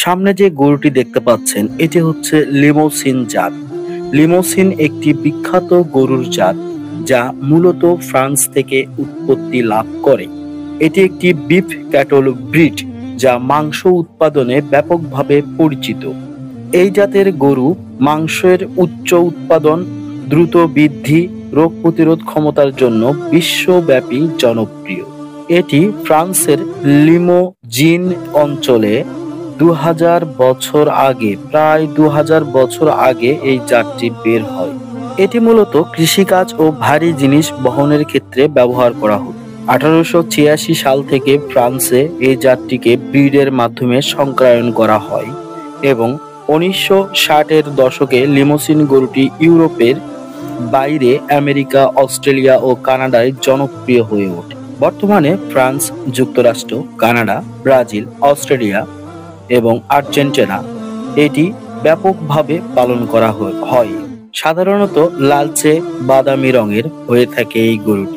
সামনে যে গরুটি দেখতে পাচ্ছেন এটি হচ্ছে লিমোসিন জাত। লিমোসিন একটি বিখ্যাত গরুর জাত যা মূলত ফ্রান্স থেকে উৎপত্তি লাভ করে। এটি একটি বিফ ক্যাটল ব্রিড যা মাংস উৎপাদনে ব্যাপকভাবে পরিচিত। এই জাতের গরু মাংসের উচ্চ উৎপাদন, দ্রুত বৃদ্ধি, রোগ প্রতিরোধ ক্ষমতার জন্য বিশ্বব্যাপী জনপ্রিয়। এটি ফ্রান্সের লিমোজিন অঞ্চলে প্রায় ২০০০ বছর আগে এই জাতটি বের হয়। এটি মূলত কৃষিকাজ ও ভারী জিনিস বহনের ক্ষেত্রে ব্যবহার করা হতো। ১৮৮৬ সাল থেকে ফ্রান্সে এই জাতটিকে ব্রিডের মাধ্যমে সংক্রায়ন করা হয় এবং ১৯৬০-এর দশকে লিমোসিন গরুটি ইউরোপের বাইরে আমেরিকা, অস্ট্রেলিয়া ও কানাডায় জনপ্রিয় হয়ে ওঠে। বর্তমানে ফ্রান্স, যুক্তরাষ্ট্র, কানাডা, ব্রাজিল, অস্ট্রেলিয়া এবং আর্জেন্টিনা এটি ব্যাপকভাবে পালন করা হয়। সাধারণত লালচে বাদামি রঙের হয়ে থাকে এই গরুটি।